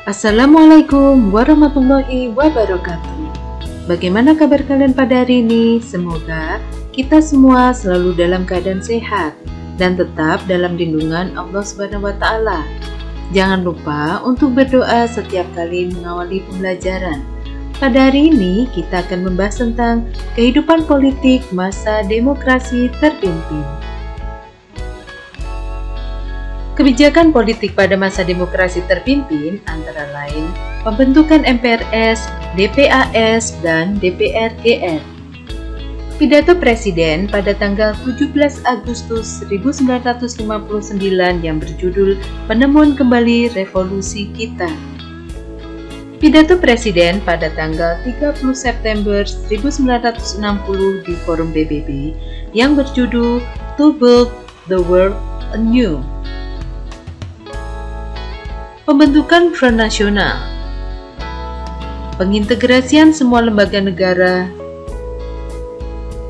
Assalamualaikum warahmatullahi wabarakatuh. Bagaimana kabar kalian pada hari ini? Semoga kita semua selalu dalam keadaan sehat dan tetap dalam lindungan Allah Subhanahu wa Ta'ala. Jangan lupa untuk berdoa setiap kali mengawali pembelajaran. Pada hari ini kita akan membahas tentang kehidupan politik masa demokrasi terpimpin. Kebijakan politik pada masa demokrasi terpimpin antara lain pembentukan MPRS, DPAS, dan DPR-GR. Pidato Presiden pada tanggal 17 Agustus 1959 yang berjudul Penemuan Kembali Revolusi Kita. Pidato Presiden pada tanggal 30 September 1960 di Forum PBB yang berjudul To Build the World Anew. Pembentukan Front Nasional, pengintegrasian semua lembaga negara,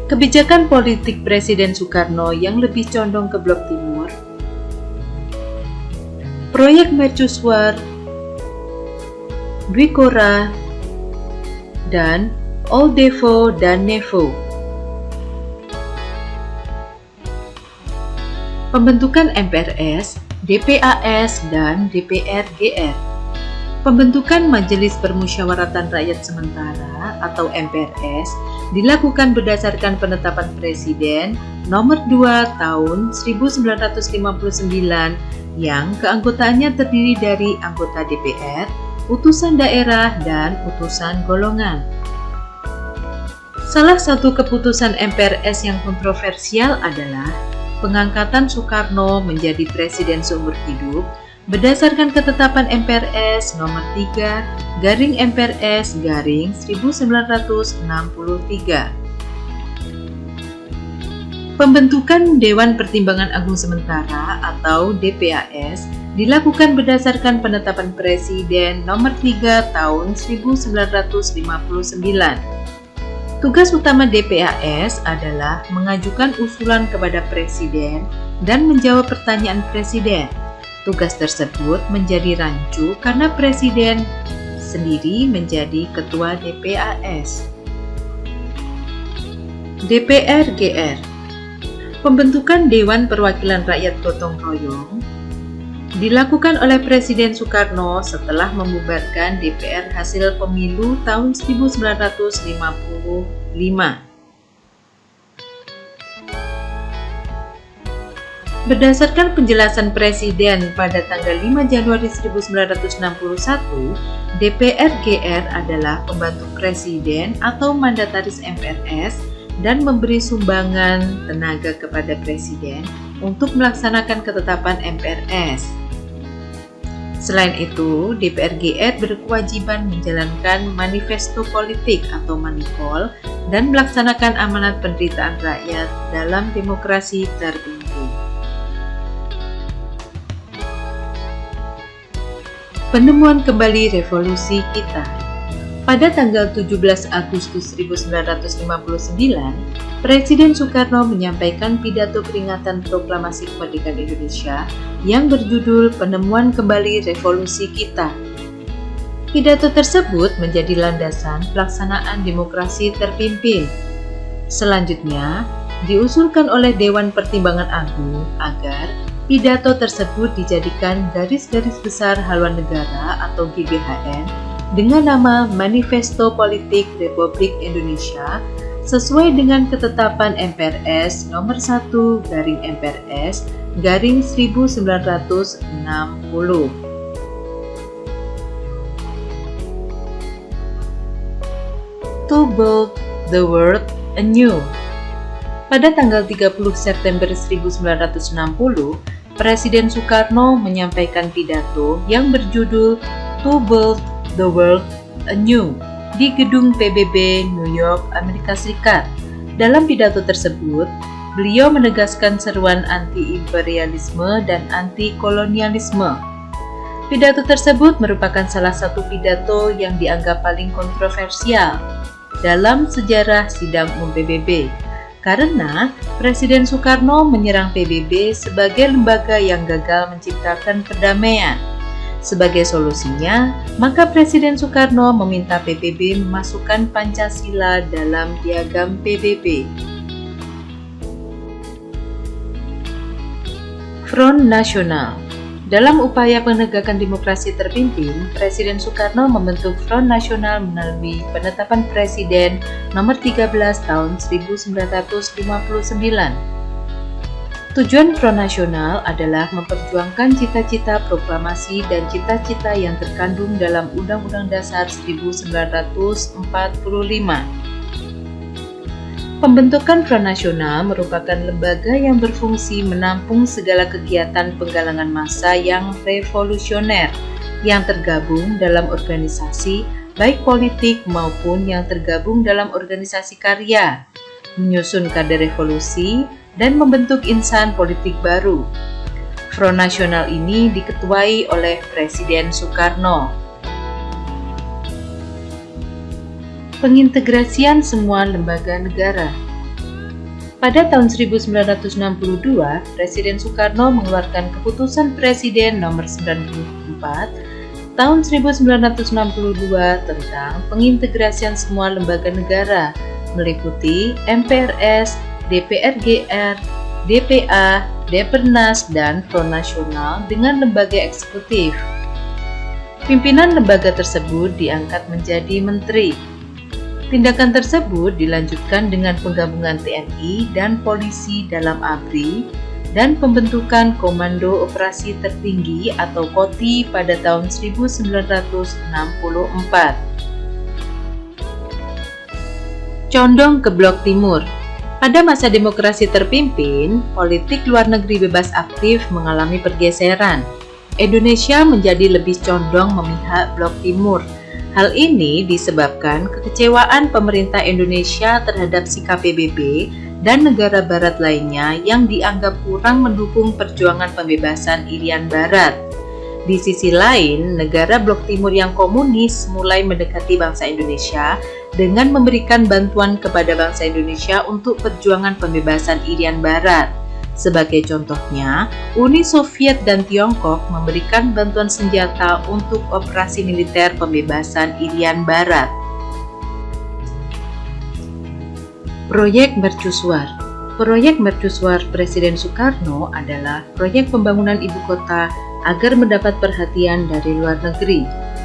kebijakan politik Presiden Soekarno yang lebih condong ke Blok Timur, proyek mercusuar, Dwi-Kora, dan Old Devo dan Nevo. Pembentukan MPRS, DPAS, dan DPR-GR. Pembentukan Majelis Permusyawaratan Rakyat Sementara atau MPRS dilakukan berdasarkan penetapan Presiden Nomor 2 Tahun 1959 yang keanggotaannya terdiri dari anggota DPR, utusan daerah, dan utusan golongan. Salah satu keputusan MPRS yang kontroversial adalah pengangkatan Soekarno menjadi presiden seumur hidup berdasarkan ketetapan MPRS nomor 3 garing MPRS garing 1963. Pembentukan Dewan Pertimbangan Agung Sementara atau DPAS dilakukan berdasarkan penetapan Presiden nomor 3 tahun 1959. Tugas utama DPAS adalah mengajukan usulan kepada Presiden dan menjawab pertanyaan Presiden. Tugas tersebut menjadi rancu karena Presiden sendiri menjadi Ketua DPAS. DPR-GR, pembentukan Dewan Perwakilan Rakyat Gotong Royong, dilakukan oleh Presiden Soekarno setelah membubarkan DPR hasil pemilu tahun 1955. Berdasarkan penjelasan Presiden pada tanggal 5 Januari 1961, DPR-GR adalah pembantu Presiden atau mandataris MPRS dan memberi sumbangan tenaga kepada Presiden untuk melaksanakan ketetapan MPRS. Selain itu, DPR-GR berkewajiban menjalankan manifesto politik atau manifol dan melaksanakan amanat penderitaan rakyat dalam demokrasi terpimpin. Penemuan kembali revolusi kita. Pada tanggal 17 Agustus 1959, Presiden Soekarno menyampaikan pidato peringatan proklamasi kemerdekaan Indonesia yang berjudul Penemuan Kembali Revolusi Kita. Pidato tersebut menjadi landasan pelaksanaan demokrasi terpimpin. Selanjutnya, diusulkan oleh Dewan Pertimbangan Agung agar pidato tersebut dijadikan garis-garis besar haluan negara atau GBHN dengan nama Manifesto Politik Republik Indonesia sesuai dengan ketetapan MPRS nomor 1 garing MPRS garing 1960. To Build the World Anew. Pada tanggal 30 September 1960, Presiden Soekarno menyampaikan pidato yang berjudul To Build the World Anew di gedung PBB New York, Amerika Serikat. Dalam pidato tersebut, beliau menegaskan seruan anti-imperialisme dan anti-kolonialisme. Pidato tersebut merupakan salah satu pidato yang dianggap paling kontroversial dalam sejarah sidang umum PBB karena Presiden Soekarno menyerang PBB sebagai lembaga yang gagal menciptakan perdamaian. Sebagai solusinya, maka Presiden Soekarno meminta PBB memasukkan Pancasila dalam piagam PBB. Front Nasional. Dalam upaya penegakan demokrasi terpimpin, Presiden Soekarno membentuk Front Nasional melalui penetapan Presiden nomor 13 tahun 1959. Tujuan Front Nasional adalah memperjuangkan cita-cita proklamasi dan cita-cita yang terkandung dalam Undang-Undang Dasar 1945. Pembentukan Front Nasional merupakan lembaga yang berfungsi menampung segala kegiatan penggalangan massa yang revolusioner yang tergabung dalam organisasi, baik politik maupun yang tergabung dalam organisasi karya, menyusun kader revolusi, dan membentuk insan politik baru. Front Nasional ini diketuai oleh Presiden Soekarno. Pengintegrasian semua lembaga negara. Pada tahun 1962, Presiden Soekarno mengeluarkan Keputusan Presiden nomor 94 tahun 1962 tentang pengintegrasian semua lembaga negara, meliputi MPRS, DPR-GR, DPA, Depernas, dan Front Nasional dengan lembaga eksekutif. Pimpinan lembaga tersebut diangkat menjadi menteri. Tindakan tersebut dilanjutkan dengan penggabungan TNI dan polisi dalam ABRI dan pembentukan Komando Operasi Tertinggi atau KOTI pada tahun 1964. Condong ke Blok Timur. Pada masa demokrasi terpimpin, politik luar negeri bebas aktif mengalami pergeseran. Indonesia menjadi lebih condong memihak Blok Timur. Hal ini disebabkan kekecewaan pemerintah Indonesia terhadap sikap PBB dan negara barat lainnya yang dianggap kurang mendukung perjuangan pembebasan Irian Barat. Di sisi lain, negara Blok Timur yang komunis mulai mendekati bangsa Indonesia dengan memberikan bantuan kepada bangsa Indonesia untuk perjuangan pembebasan Irian Barat. Sebagai contohnya, Uni Soviet dan Tiongkok memberikan bantuan senjata untuk operasi militer pembebasan Irian Barat. Proyek Mercusuar. Proyek Mercusuar Presiden Soekarno adalah proyek pembangunan ibu kota agar mendapat perhatian dari luar negeri.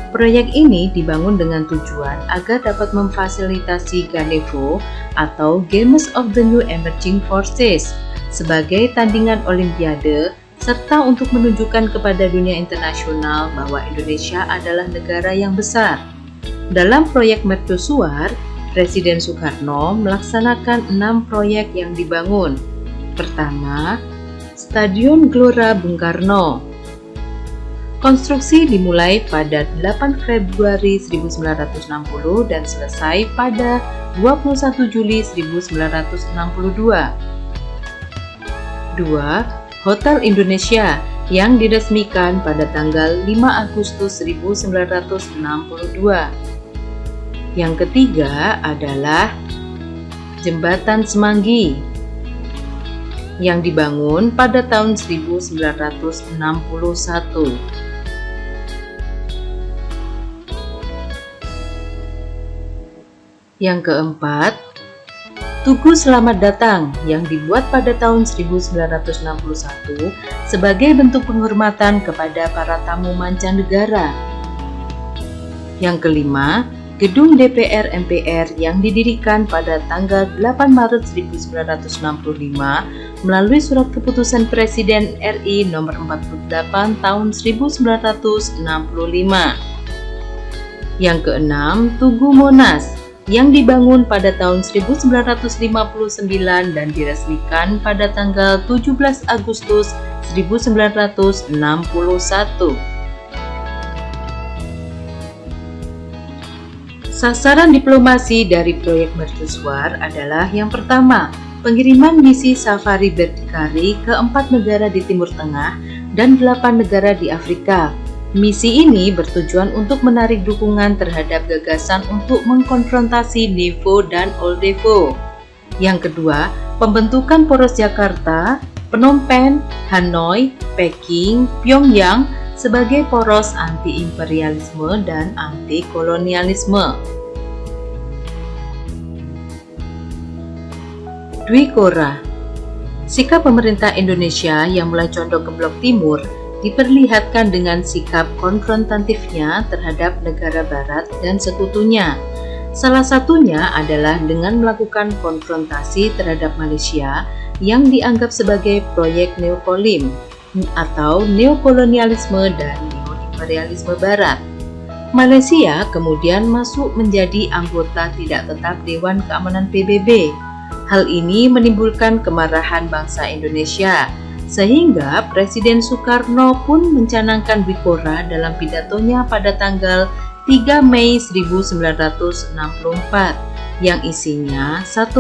Proyek ini dibangun dengan tujuan agar dapat memfasilitasi Ganevo atau Games of the New Emerging Forces sebagai tandingan olimpiade serta untuk menunjukkan kepada dunia internasional bahwa Indonesia adalah negara yang besar. Dalam proyek Mercusuar, Presiden Soekarno melaksanakan 6 proyek yang dibangun. Pertama, Stadion Gelora Bung Karno. Konstruksi dimulai pada 8 Februari 1960 dan selesai pada 21 Juli 1962. 2. Hotel Indonesia yang diresmikan pada tanggal 5 Agustus 1962. Yang ketiga adalah Jembatan Semanggi yang dibangun pada tahun 1961. Yang keempat, Tugu Selamat Datang yang dibuat pada tahun 1961 sebagai bentuk penghormatan kepada para tamu mancanegara. Yang kelima, Gedung DPR MPR yang didirikan pada tanggal 8 Maret 1965 melalui Surat Keputusan Presiden RI nomor 48 tahun 1965. Yang keenam, Tugu Monas yang dibangun pada tahun 1959 dan diresmikan pada tanggal 17 Agustus 1961. Sasaran diplomasi dari proyek Mercusuar adalah yang pertama, pengiriman misi safari berdikari ke 4 negara di Timur Tengah dan 8 negara di Afrika. Misi ini bertujuan untuk menarik dukungan terhadap gagasan untuk mengkonfrontasi Nevo dan Old Devo. Yang kedua, pembentukan poros Jakarta, Phnom Penh, Hanoi, Peking, Pyongyang, sebagai poros anti-imperialisme dan anti-kolonialisme. Dwi Korah. Sikap pemerintah Indonesia yang mulai condong ke blok timur diperlihatkan dengan sikap konfrontatifnya terhadap negara barat dan sekutunya. Salah satunya adalah dengan melakukan konfrontasi terhadap Malaysia yang dianggap sebagai proyek neokolim atau neokolonialisme dan neoimperialisme barat. Malaysia kemudian masuk menjadi anggota tidak tetap Dewan Keamanan PBB. Hal ini menimbulkan kemarahan bangsa Indonesia, sehingga Presiden Soekarno pun mencanangkan Dwi Korah dalam pidatonya pada tanggal 3 Mei 1964 yang isinya 1.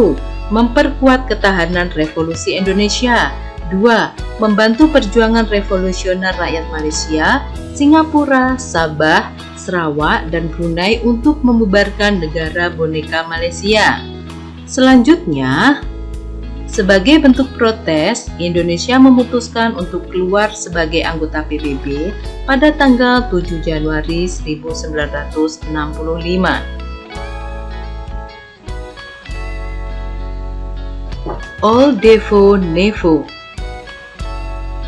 Memperkuat ketahanan revolusi Indonesia, 2. Membantu perjuangan revolusioner rakyat Malaysia, Singapura, Sabah, Sarawak, dan Brunei untuk membubarkan negara boneka Malaysia. Selanjutnya, sebagai bentuk protes, Indonesia memutuskan untuk keluar sebagai anggota PBB pada tanggal 7 Januari 1965. All Devo Nevo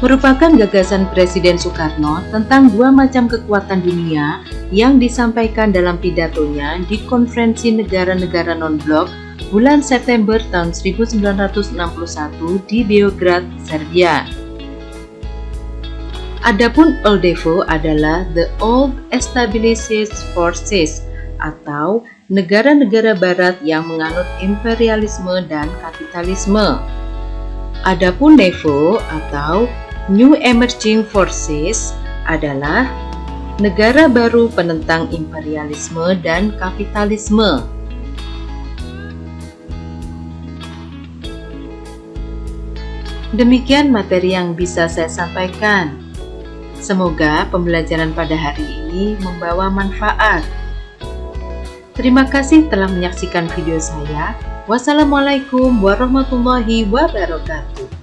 merupakan gagasan Presiden Soekarno tentang dua macam kekuatan dunia yang disampaikan dalam pidatonya di Konferensi Negara-Negara Non-Blok bulan September tahun 1961 di Beograd, Serbia. Adapun All Devo adalah The Old Established Forces atau negara-negara barat yang menganut imperialisme dan kapitalisme. Adapun Nevo atau New Emerging Forces adalah negara baru penentang imperialisme dan kapitalisme. Demikian materi yang bisa saya sampaikan. Semoga pembelajaran pada hari ini membawa manfaat. Terima kasih telah menyaksikan video saya. Wassalamualaikum warahmatullahi wabarakatuh.